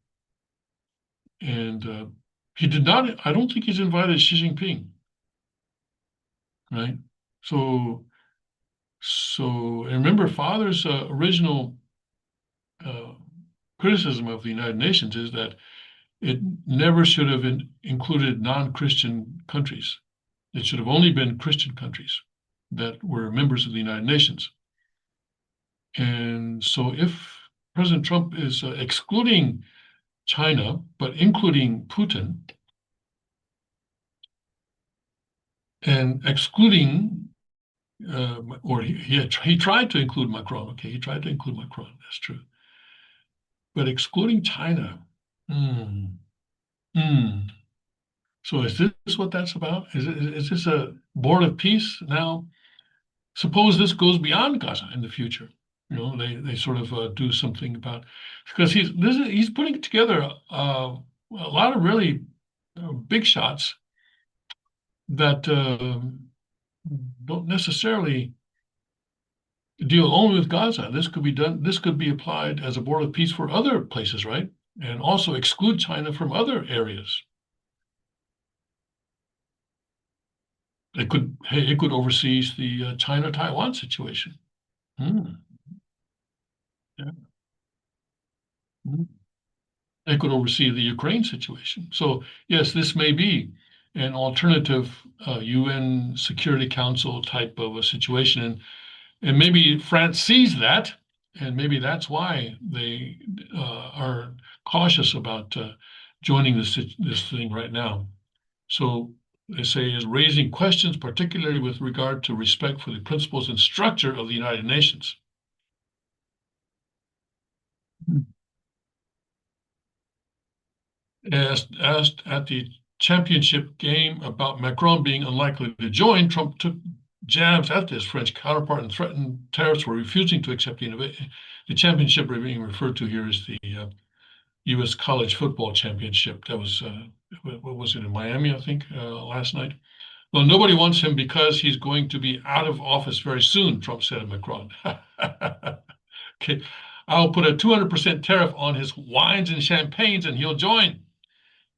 And he did not. I don't think he's invited Xi Jinping, right? So, and remember, Father's original criticism of the United Nations is that it never should have included non-Christian countries. It should have only been Christian countries that were members of the United Nations. And so if President Trump is excluding China, but including Putin, and excluding, or he tried to include Macron. Okay, he tried to include Macron. That's true. But excluding China, So is this what that's about? Is this a board of peace now? Suppose this goes beyond Gaza in the future. You know, they sort of do something about, because he's putting together a lot of really big shots that don't necessarily deal only with Gaza. This could be done. This could be applied as a board of peace for other places, right? And also exclude China from other areas. It could oversee the China-Taiwan situation. Hmm. Yeah. Hmm. It could oversee the Ukraine situation. So yes, this may be an alternative UN Security Council type of a situation, and maybe France sees that, and maybe that's why they are cautious about joining this thing right now. So they say is raising questions, particularly with regard to respect for the principles and structure of the United Nations. Asked at the championship game about Macron being unlikely to join, Trump took jabs at his French counterpart and threatened tariffs for refusing to accept the championship being referred to here as the U.S. College Football Championship. That was, what was it, in Miami, I think, last night? Well, nobody wants him because he's going to be out of office very soon, Trump said to Macron. Okay, I'll put a 200% tariff on his wines and champagnes and he'll join.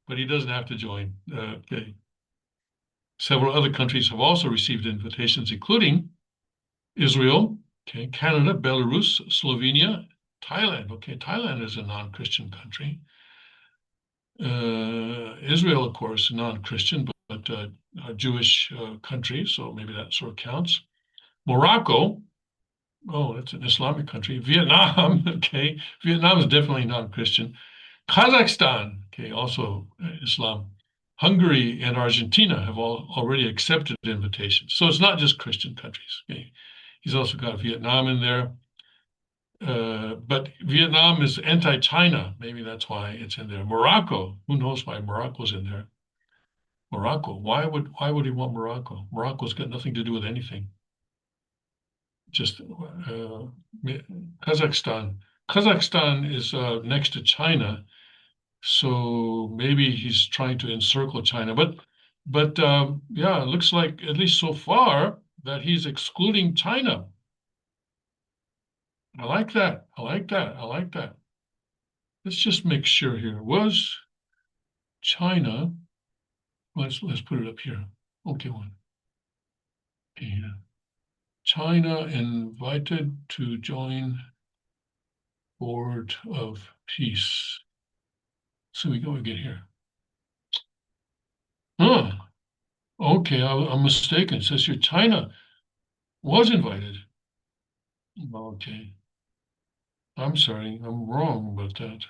But he doesn't have to join. Okay. Several other countries have also received invitations, including Israel, okay, Canada, Belarus, Slovenia, Thailand. Okay, Thailand is a non-Christian country. Israel, of course, non-Christian, but a Jewish country, so maybe that sort of counts. Morocco, oh, that's an Islamic country. Vietnam, okay, Vietnam is definitely non-Christian. Kazakhstan, okay, also Islam. Hungary and Argentina have already accepted invitations. So it's not just Christian countries. Okay? He's also got Vietnam in there. But Vietnam is anti-China. Maybe that's why it's in there. Morocco, who knows why Morocco's in there? Morocco, why would he want Morocco? Morocco's got nothing to do with anything. Just Kazakhstan. Kazakhstan is next to China. So maybe he's trying to encircle China, but yeah, it looks like, at least so far, that he's excluding China. I like that. I like that. I like that. Let's just make sure here. Was China? Let's put it up here. Okay, one. Yeah. China invited to join Board of Peace. So we go again here. Huh. Okay, I'm mistaken. It says here China was invited. Okay. I'm sorry, I'm wrong about that.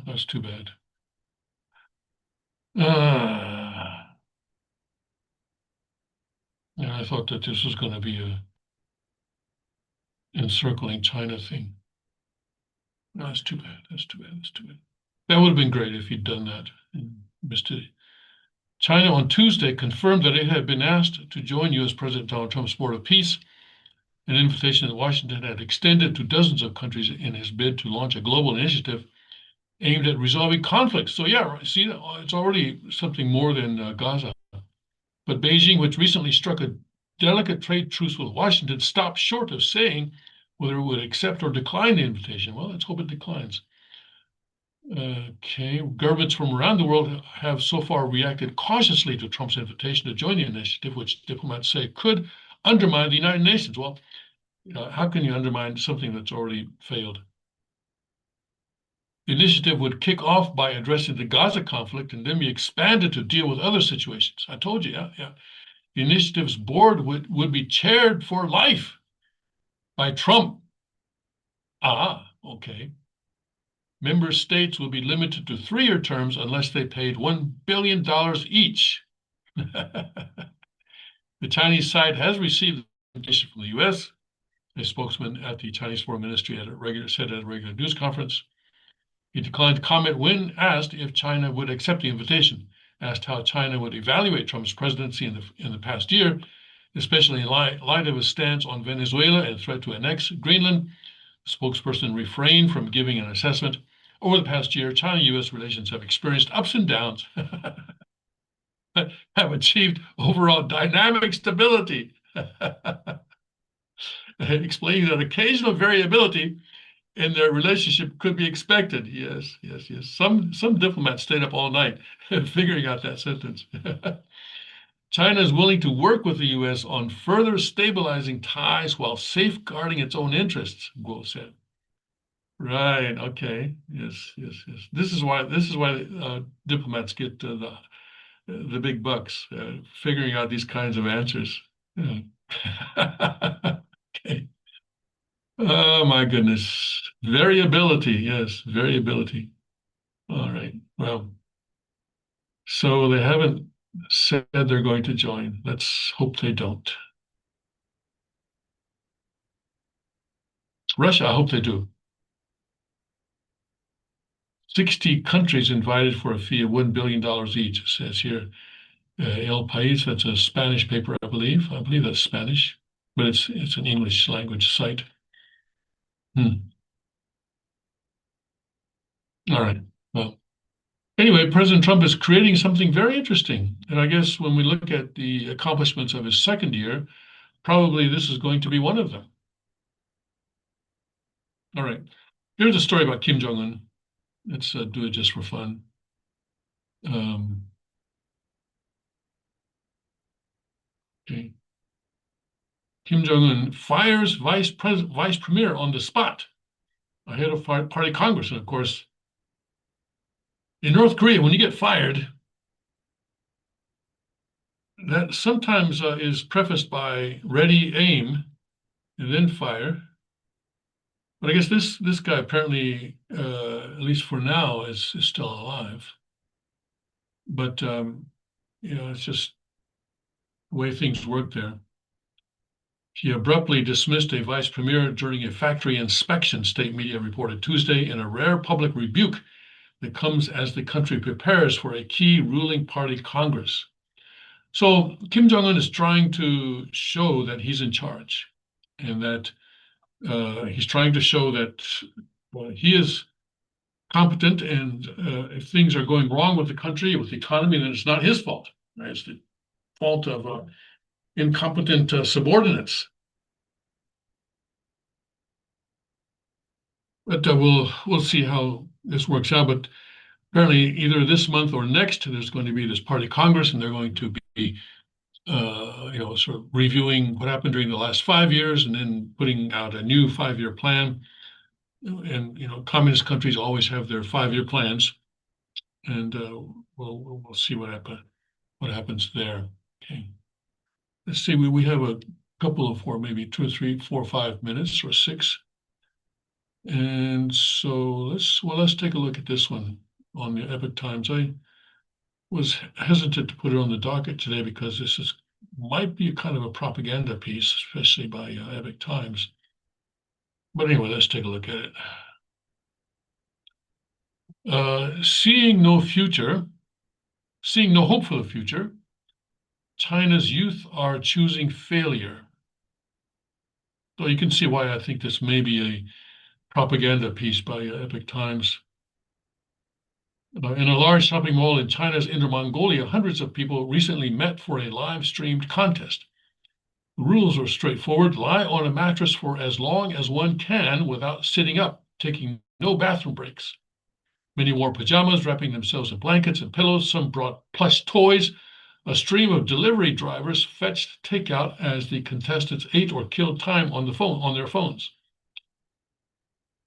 That's too bad. Yeah, I thought that this was going to be encircling China thing. No, that's too bad. That's too bad. That's too bad. That would have been great if he'd done that and missed it. China on Tuesday confirmed that it had been asked to join U.S. President Donald Trump's Board of Peace, an invitation that Washington had extended to dozens of countries in his bid to launch a global initiative aimed at resolving conflicts. So yeah, see, it's already something more than Gaza. But Beijing, which recently struck a delicate trade truce with Washington, stopped short of saying whether it would accept or decline the invitation. Well, let's hope it declines. Okay, governments from around the world have so far reacted cautiously to Trump's invitation to join the initiative, which diplomats say could undermine the United Nations. Well, how can you undermine something that's already failed? The initiative would kick off by addressing the Gaza conflict and then be expanded to deal with other situations. I told you, yeah. The initiative's board would be chaired for life by Trump. Okay. Member states will be limited to 3-year terms unless they paid $1 billion each. The Chinese side has received invitation from the U.S. A spokesman at the Chinese Foreign Ministry said at a regular news conference. He declined to comment when asked if China would accept the invitation, asked how China would evaluate Trump's presidency in the past year, especially in light of his stance on Venezuela and threat to annex Greenland. The spokesperson refrained from giving an assessment. Over the past year, China-U.S. relations have experienced ups and downs, have achieved overall dynamic stability, explaining that occasional variability in their relationship could be expected. Yes. Some diplomats stayed up all night figuring out that sentence. China is willing to work with the U.S. on further stabilizing ties while safeguarding its own interests, Guo said. Right. Okay. Yes. This is why diplomats get the big bucks, figuring out these kinds of answers. Yeah. Okay. Oh my goodness. Variability. Yes, variability. All right. Well, so they haven't said they're going to join. Let's hope they don't. Russia, I hope they do. 60 countries invited for a fee of $1 billion each, it says here. El País, that's a Spanish paper, I believe. I believe that's Spanish, but it's an English language site. All right. Well, anyway, President Trump is creating something very interesting. And I guess when we look at the accomplishments of his second year, probably this is going to be one of them. All right. Here's a story about Kim Jong-un. Let's do it just for fun. Okay. Kim Jong-un fires vice premier on the spot ahead of party Congress. And of course, in North Korea, when you get fired, that sometimes is prefaced by ready, aim, and then fire. But I guess this guy apparently, at least for now, is still alive. But it's just the way things work there. He abruptly dismissed a vice premier during a factory inspection, state media reported Tuesday, in a rare public rebuke that comes as the country prepares for a key ruling party Congress. So Kim Jong-un is trying to show that he's in charge and that he's trying to show that he is competent, and if things are going wrong with the country, with the economy, then it's not his fault. Right? It's the fault of incompetent subordinates. But we'll see how this works out. But apparently, either this month or next, there's going to be this party Congress, and they're going to be sort of reviewing what happened during the last 5 years and then putting out a new 5-year plan. And communist countries always have their 5-year plans, and we'll see what happens there. Okay, let's see. We have a couple of maybe 2 or 3, 4, 5 minutes or 6, and so let's take a look at this one on the Epoch Times. I was hesitant to put it on the docket today because this might be a kind of a propaganda piece, especially by Epoch Times. But anyway, let's take a look at it. Seeing no future, seeing no hope for the future, China's youth are choosing failure. So you can see why I think this may be a propaganda piece by Epoch Times. In a large shopping mall in China's Inner Mongolia, hundreds of people recently met for a live-streamed contest. The rules are straightforward. Lie on a mattress for as long as one can without sitting up, taking no bathroom breaks. Many wore pajamas, wrapping themselves in blankets and pillows. Some brought plush toys. A stream of delivery drivers fetched takeout as the contestants ate or killed time on their phones.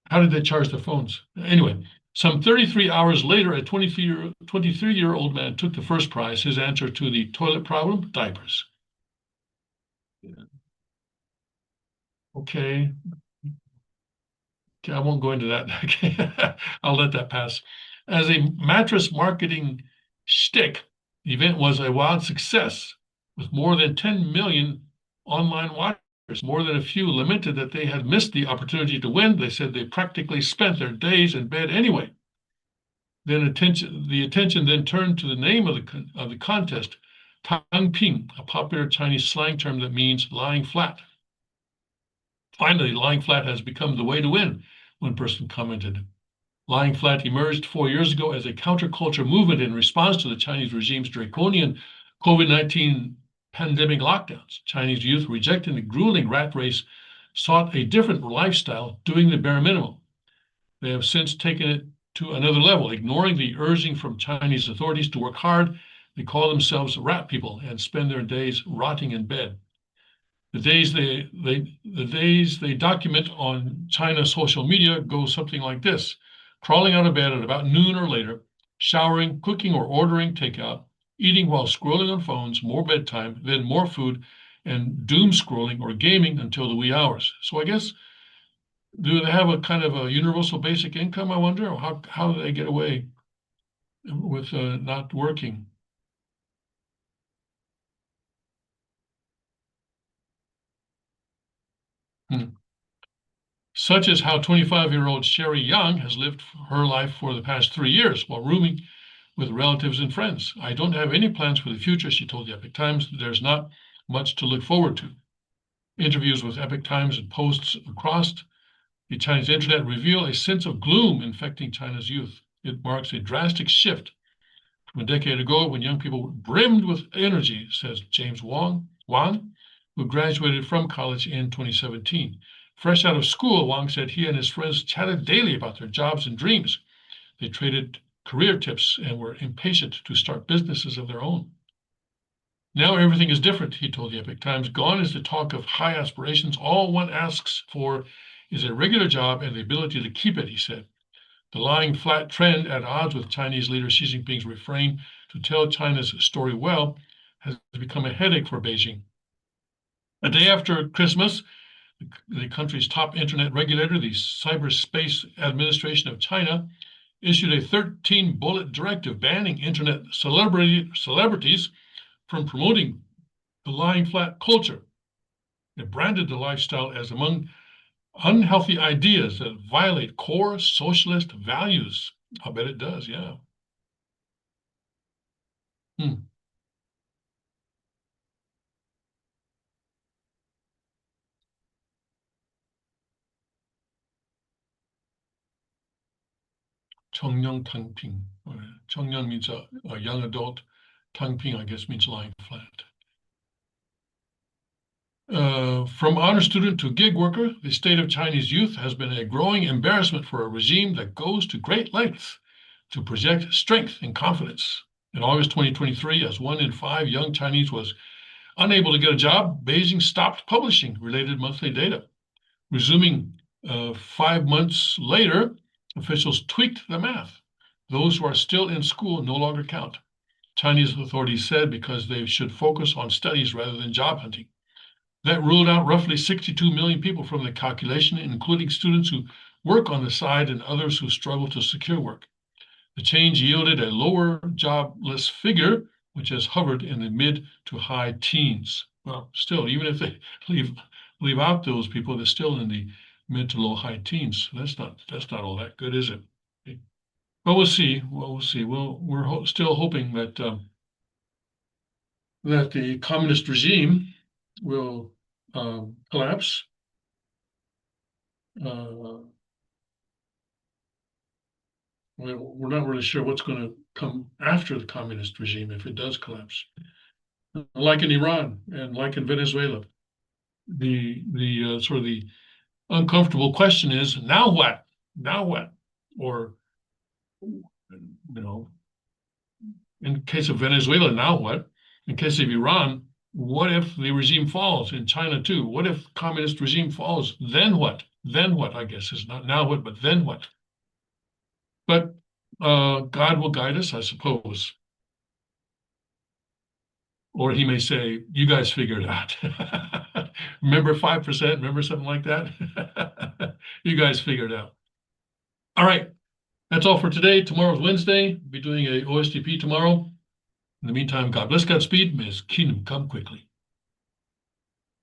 How did they charge their phones? Anyway, some 33 hours later, a 23-year-old man took the first prize. His answer to the toilet problem, diapers. Okay. Okay, I won't go into that. Okay, I'll let that pass. As a mattress marketing shtick, the event was a wild success with more than 10 million online watchers. More than a few lamented that they had missed the opportunity to win. They said they practically spent their days in bed anyway. The attention then turned to the name of the contest, Tang Ping, a popular Chinese slang term that means lying flat. Finally, lying flat has become the way to win, one person commented. Lying flat emerged 4 years ago as a counterculture movement in response to the Chinese regime's draconian COVID-19 pandemic lockdowns. Chinese youth rejecting the grueling rat race sought a different lifestyle, doing the bare minimum. They have since taken it to another level, ignoring the urging from Chinese authorities to work hard. They call themselves rat people and spend their days rotting in bed. The days they document on China social media go something like this: crawling out of bed at about noon or later, showering, cooking or ordering takeout, eating while scrolling on phones, more bedtime, then more food, and doom scrolling or gaming until the wee hours. So I guess, do they have a kind of a universal basic income, I wonder? Or how do they get away with not working? Hmm. Such is how 25-year-old Sherry Young has lived her life for the past 3 years while rooming with relatives and friends. I don't have any plans for the future, she told the Epoch Times. There's not much to look forward to. Interviews with Epoch Times and posts across the Chinese internet reveal a sense of gloom infecting China's youth. It marks a drastic shift from a decade ago when young people brimmed with energy, says James Wang, who graduated from college in 2017. Fresh out of school, Wang said he and his friends chatted daily about their jobs and dreams. They traded career tips and were impatient to start businesses of their own. Now everything is different, he told the Epoch Times. Gone is the talk of high aspirations. All one asks for is a regular job and the ability to keep it, he said. The lying flat trend, at odds with Chinese leader Xi Jinping's refrain to tell China's story well, has become a headache for Beijing. A day after Christmas, the country's top internet regulator, the Cyberspace Administration of China, issued a 13-bullet directive banning internet celebrities from promoting the lying flat culture. It branded the lifestyle as among unhealthy ideas that violate core socialist values. I'll bet it does, yeah. Hmm. 청년 Tangping. 청년 means a young adult. Tangping, I guess, means lying flat. From honor student to gig worker, the state of Chinese youth has been a growing embarrassment for a regime that goes to great lengths to project strength and confidence. In August 2023, as 1 in 5 young Chinese was unable to get a job, Beijing stopped publishing related monthly data. Resuming 5 months later, officials tweaked the math. Those who are still in school no longer count. Chinese authorities said because they should focus on studies rather than job hunting. That ruled out roughly 62 million people from the calculation, including students who work on the side and others who struggle to secure work. The change yielded a lower jobless figure, which has hovered in the mid to high teens. Well, still, even if they leave out those people, they're still in the mid to low high teens. That's not all that good, is it? But we'll see. Well, we'll see. We're still hoping that that the communist regime will collapse. Uh, we're not really sure what's going to come after the communist regime if it does collapse. Like in Iran and like in Venezuela, the sort of the uncomfortable question is, now what? Now what? Or, in case of Venezuela, now what? In case of Iran, what if the regime falls? In China too, what if communist regime falls? Then what? Then what? I guess is not now what, but then what? But God will guide us, I suppose. Or he may say, you guys figure it out. Remember 5%? Remember something like that? You guys figure it out. All right. That's all for today. Tomorrow's Wednesday. We'll be doing a OSTP tomorrow. In the meantime, God bless, Godspeed. May his kingdom come quickly.